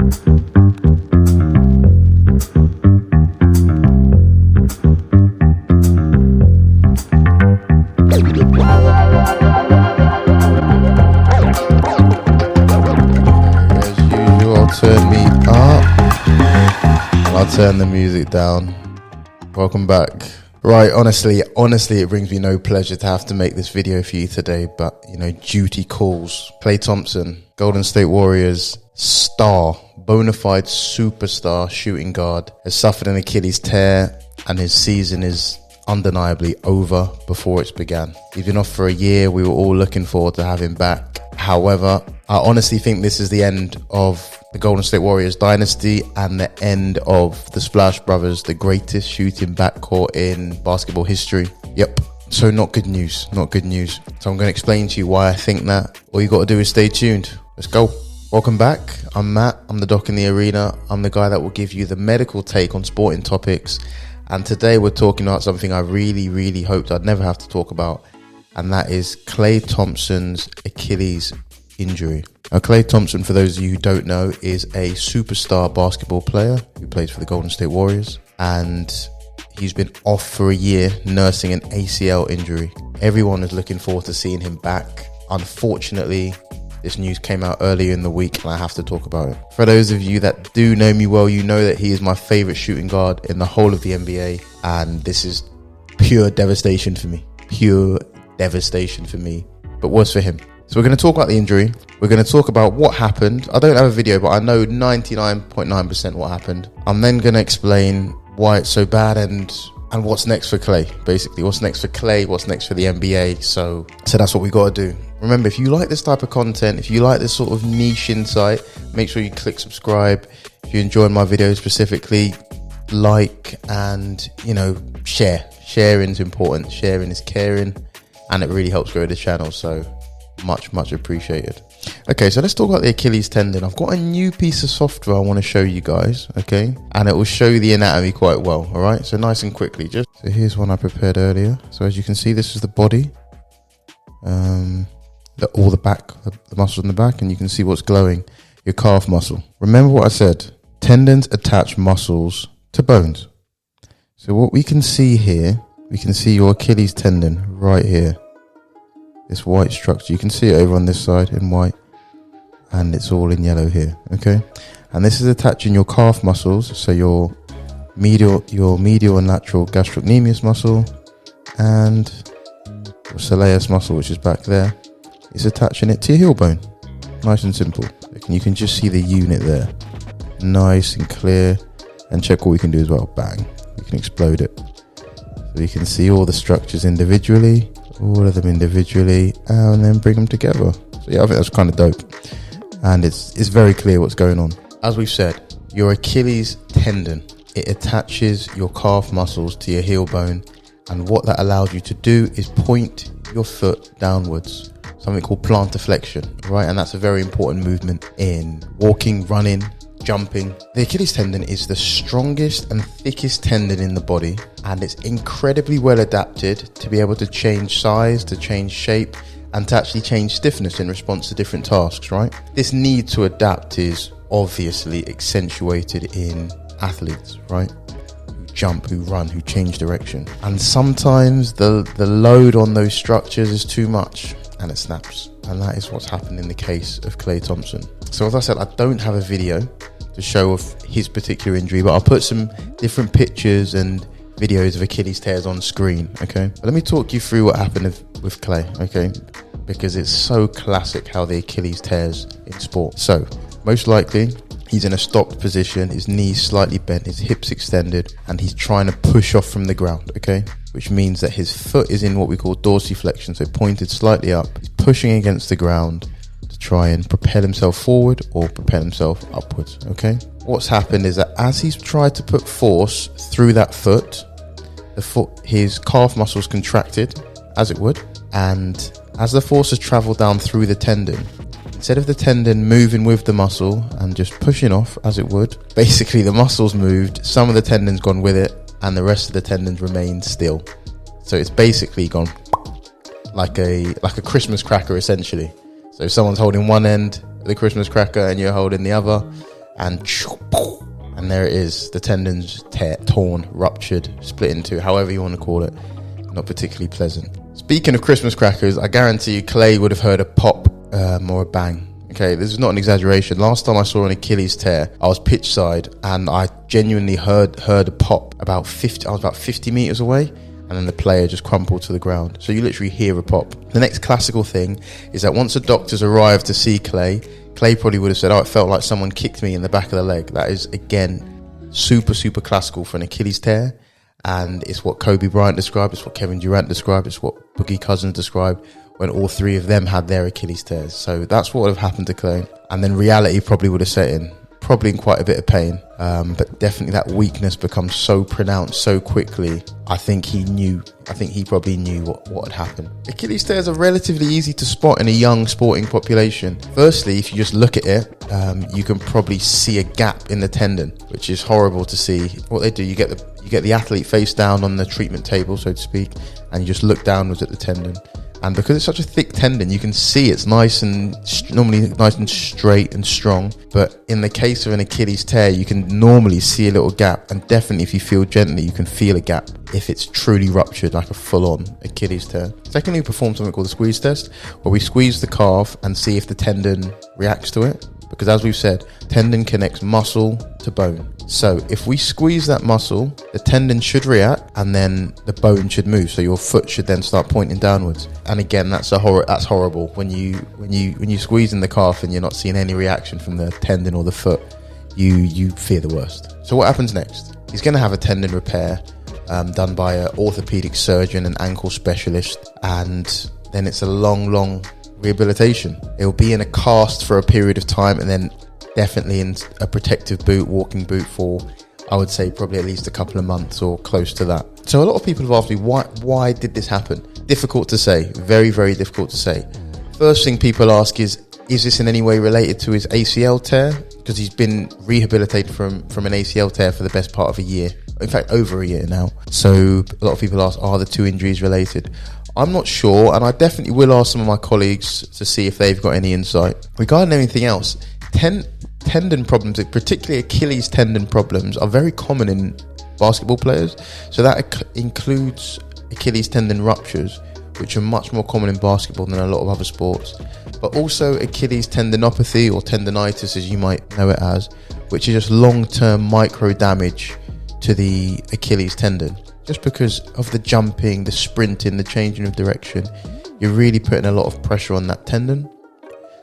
Turn me up and I'll turn the music down. Welcome back. Right, honestly it brings me no pleasure to have to make this video for you today, but duty calls. Klay Thompson, Golden State Warriors star, bona fide superstar shooting guard, has suffered an Achilles tear and his season is undeniably over before it's began. He's been off for a year. We were all looking forward to have him back. However, I honestly think this is the end of the Golden State Warriors dynasty and the end of the Splash Brothers, the greatest shooting backcourt in basketball history. Yep. So not good news. So I'm going to explain to you why I think that. All you got to do is stay tuned. Let's go. Welcome back. I'm Matt. I'm the doc in the arena. I'm the guy that will give you the medical take on sporting topics. And today we're talking about something I really hoped I'd never have to talk about. And that is Klay Thompson's Achilles injury. Now, Klay Thompson, for those of you who don't know, is a superstar basketball player who plays for the Golden State Warriors, and he's been off for a year nursing an ACL injury. Everyone is looking forward to seeing him back. Unfortunately, this news came out earlier in the week and I have to talk about it. For those of you that do know me well, you know that he is my favorite shooting guard in the whole of the NBA, and this is pure devastation for me. But worse for him. So we're going to talk about the injury. We're going to talk about what happened. I don't have a video, but I know 99.9% what happened. I'm then going to explain why it's so bad and what's next for Klay. Basically, what's next for Klay, what's next for the NBA. So that's what we got to do. Remember, if you like this type of content, if you like this sort of niche insight, make sure you click subscribe. If you enjoy my videos specifically, like and, share. Sharing is important. Sharing is caring, and it really helps grow the channel. So much appreciated. Okay, so let's talk about the Achilles tendon. I've got a new piece of software I want to show you guys, okay, and it will show you the anatomy quite well. All right, so nice and quickly, so here's one I prepared earlier. So as you can see, this is the body, the muscles in the back, and you can see what's glowing, your calf muscle. Remember what I said, tendons attach muscles to bones. So what we can see here, we can see your Achilles tendon right here. This white structure, you can see it over on this side in white, and it's all in yellow here, okay? And this is attaching your calf muscles, so your medial and lateral gastrocnemius muscle and your soleus muscle, which is back there, is attaching it to your heel bone. Nice and simple. You can just see the unit there, nice and clear. And check what we can do as well. Bang, we can explode it. So you can see all the structures individually, all of them individually, and then bring them together. So yeah, I think that's kind of dope, and it's very clear what's going on. As we've said, your Achilles tendon, it attaches your calf muscles to your heel bone, and what that allows you to do is point your foot downwards, something called plantar flexion, right? And that's a very important movement in walking, running, jumping. The Achilles tendon is the strongest and thickest tendon in the body, and it's incredibly well adapted to be able to change size, to change shape, and to actually change stiffness in response to different tasks, right? This need to adapt is obviously accentuated in athletes, right? Who jump, who run, who change direction. And sometimes the load on those structures is too much and it snaps. And that is what's happened in the case of Klay Thompson. So as I said, I don't have a video to show of his particular injury, but I'll put some different pictures and videos of Achilles tears on screen, okay? But let me talk you through what happened with Klay, okay? Because it's so classic how the Achilles tears in sport. So most likely he's in a stopped position, his knees slightly bent, his hips extended, and he's trying to push off from the ground, okay? Which means that his foot is in what we call dorsiflexion, so pointed slightly up. He's pushing against the ground to try and propel himself forward or propel himself upwards, okay? What's happened is that as he's tried to put force through that foot, his calf muscles contracted, as it would, and as the force has traveled down through the tendon, instead of the tendon moving with the muscle and just pushing off as it would, basically the muscles moved, some of the tendon's gone with it, and the rest of the tendons remained still. So it's basically gone like a Christmas cracker, essentially. So if someone's holding one end of the Christmas cracker and you're holding the other, and there it is. The tendon's torn, ruptured, split into, however you want to call it. Not particularly pleasant. Speaking of Christmas crackers, I guarantee you Klay would have heard a pop or a bang. Okay, this is not an exaggeration. Last time I saw an Achilles tear, I was pitch side and I genuinely heard a pop about 50 meters away, and then the player just crumpled to the ground. So you literally hear a pop. The next classical thing is that once the doctors arrived to see Klay probably would have said, oh, it felt like someone kicked me in the back of the leg. That is, again, super, super classical for an Achilles tear. And it's what Kobe Bryant described, it's what Kevin Durant described, it's what Boogie Cousins described when all three of them had their Achilles tears. So that's what would have happened to Klay. And then reality probably would have set in, probably in quite a bit of pain. But definitely that weakness becomes so pronounced so quickly. I think he probably knew what had happened. Achilles tears are relatively easy to spot in a young sporting population. Firstly, if you just look at it, you can probably see a gap in the tendon, which is horrible to see. What they do, you get the athlete face down on the treatment table, so to speak, and you just look downwards at the tendon. And because it's such a thick tendon, you can see it's normally nice and straight and strong. But in the case of an Achilles tear, you can normally see a little gap. And definitely if you feel gently, you can feel a gap if it's truly ruptured, like a full-on Achilles tear. Secondly, we perform something called the squeeze test, where we squeeze the calf and see if the tendon reacts to it. Because as we've said, tendon connects muscle to bone. So if we squeeze that muscle, the tendon should react and then the bone should move. So your foot should then start pointing downwards. And again, that's horrible. When you squeeze in the calf and you're not seeing any reaction from the tendon or the foot, you fear the worst. So what happens next? He's going to have a tendon repair done by an orthopedic surgeon, an ankle specialist, and then it's a long rehabilitation. It'll be in a cast for a period of time and then definitely in a protective boot, walking boot for, I would say, probably at least a couple of months or close to that. So a lot of people have asked me, why did this happen? Difficult to say. Very, very difficult to say. First thing people ask is this in any way related to his ACL tear? Because he's been rehabilitated from an ACL tear for the best part of a year. In fact, over a year now. So a lot of people ask, are the two injuries related? I'm not sure, and I definitely will ask some of my colleagues to see if they've got any insight. Regarding anything else, tendon problems, particularly Achilles tendon problems, are very common in basketball players. So that includes Achilles tendon ruptures, which are much more common in basketball than a lot of other sports. But also Achilles tendinopathy, or tendonitis as you might know it as, which is just long-term micro damage to the Achilles tendon. Just because of the jumping, the sprinting, the changing of direction, you're really putting a lot of pressure on that tendon.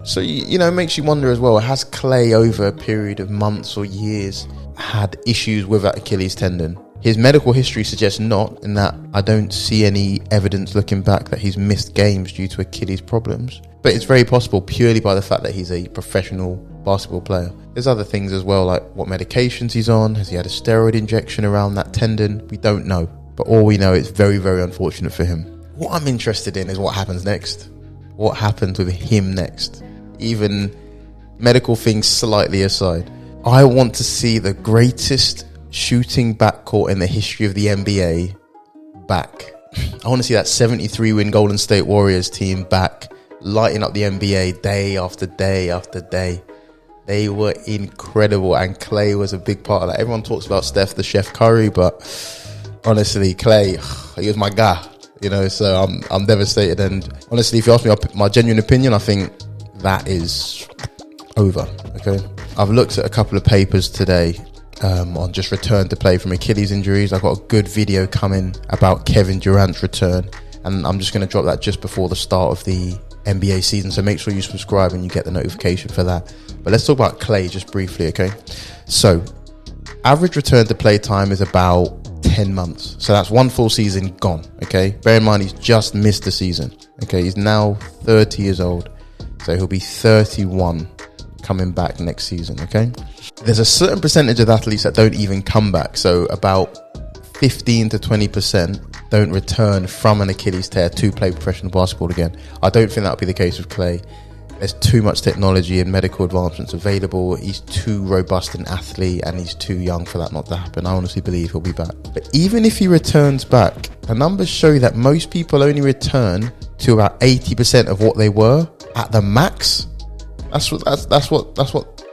So, it makes you wonder as well, has Klay over a period of months or years had issues with that Achilles tendon? His medical history suggests not, in that I don't see any evidence looking back that he's missed games due to Achilles problems. But it's very possible purely by the fact that he's a professional basketball player. There's other things as well, like what medications he's on. Has he had a steroid injection around that tendon? We don't know. But all we know is very, very unfortunate for him. What I'm interested in is what happens next. What happens with him next? Even medical things slightly aside. I want to see the greatest shooting backcourt in the history of the NBA back. I want to see that 73-win Golden State Warriors team back, lighting up the NBA day after day after day. They were incredible, and Klay was a big part of that. Everyone talks about Steph the Chef Curry, but honestly, Klay, he was my guy, so I'm devastated. And honestly, if you ask me my genuine opinion, I think that is over, okay? I've looked at a couple of papers today on just return to play from Achilles injuries. I've got a good video coming about Kevin Durant's return, and I'm just going to drop that just before the start of the NBA season, so make sure you subscribe and you get the notification for that. But let's talk about Klay just briefly, okay? So, average return to play time is about 10 months. So that's one full season gone, okay? Bear in mind, he's just missed the season, okay? He's now 30 years old, so he'll be 31 coming back next season, okay? There's a certain percentage of athletes that don't even come back, so about 15 to 20% don't return from an Achilles tear to play professional basketball again. I don't think that would be the case with Klay. There's too much technology and medical advancements available. He's too robust an athlete and he's too young for that not to happen. I honestly believe he'll be back. But even if he returns back, the numbers show that most people only return to about 80% of what they were at the max. That's what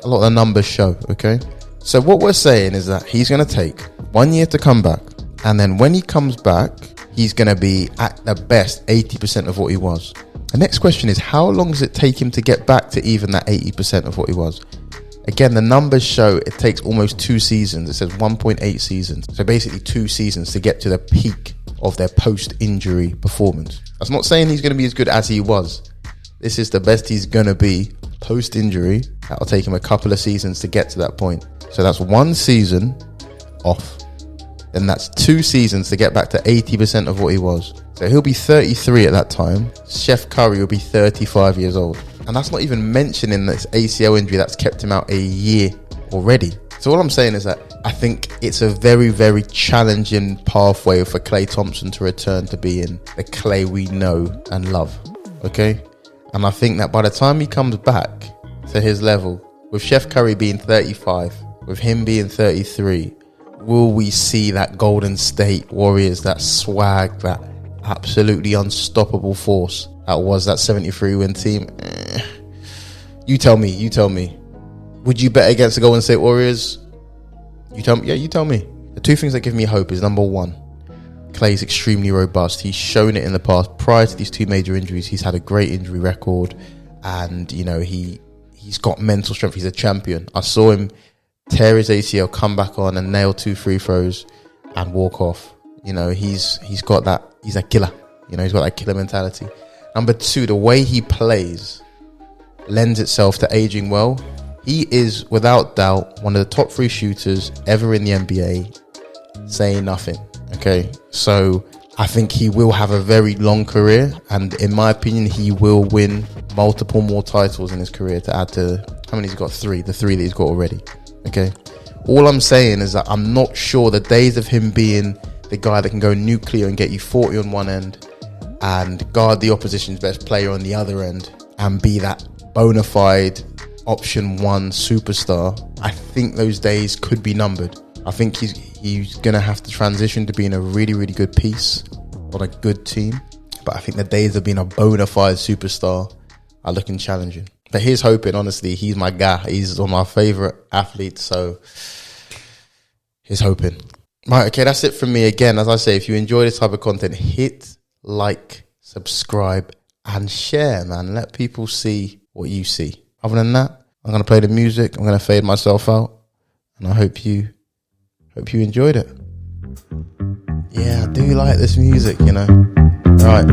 a lot of the numbers show, okay? So what we're saying is that he's going to take 1 year to come back. And then when he comes back, he's going to be at the best 80% of what he was. The next question is, how long does it take him to get back to even that 80% of what he was? Again, the numbers show it takes almost 2 seasons. It says 1.8 seasons. So basically 2 seasons to get to the peak of their post-injury performance. That's not saying he's going to be as good as he was. This is the best he's going to be post-injury. That'll take him a couple of seasons to get to that point. So that's 1 season off. Then that's 2 seasons to get back to 80% of what he was. So he'll be 33 at that time. Chef Curry will be 35 years old. And that's not even mentioning this ACL injury that's kept him out a year already. So all I'm saying is that I think it's a very, very challenging pathway for Klay Thompson to return to being the Klay we know and love. Okay? And I think that by the time he comes back to his level, with Chef Curry being 35, with him being 33, will we see that Golden State Warriors, that swag, that absolutely unstoppable force that was that 73-win team? You tell me. Would you bet against the Golden State Warriors? You tell me. Yeah, you tell me. The 2 things that give me hope is, number 1, Klay's extremely robust. He's shown it in the past. Prior to these 2 major injuries, he's had a great injury record, and you know he's got mental strength. He's a champion. I saw him tear his ACL, come back on and nail 2 free throws and walk off. You know, he's got that. He's a killer. You know, he's got that killer mentality. Number 2, the way he plays lends itself to aging well. He is, without doubt, one of the top 3 shooters ever in the NBA, saying nothing. Okay, so I think he will have a very long career, and in my opinion, he will win multiple more titles in his career to add to how many he's got. 3, the 3 that he's got already. Okay, all I'm saying is that I'm not sure the days of him being the guy that can go nuclear and get you 40 on one end and guard the opposition's best player on the other end and be that bona fide option 1 superstar. I think those days could be numbered. I think he's going to have to transition to being a really, really good piece on a good team. But I think the days of being a bona fide superstar are looking challenging. But here's hoping, honestly. He's my guy. He's one of my favourite athletes. So here's hoping. Right, okay, that's it from me. Again, as I say, if you enjoy this type of content, hit like, subscribe, and share, man. Let people see what you see. Other than that, I'm going to play the music. I'm going to fade myself out. And I hope you enjoyed it. Yeah, I do like this music, you know. All right.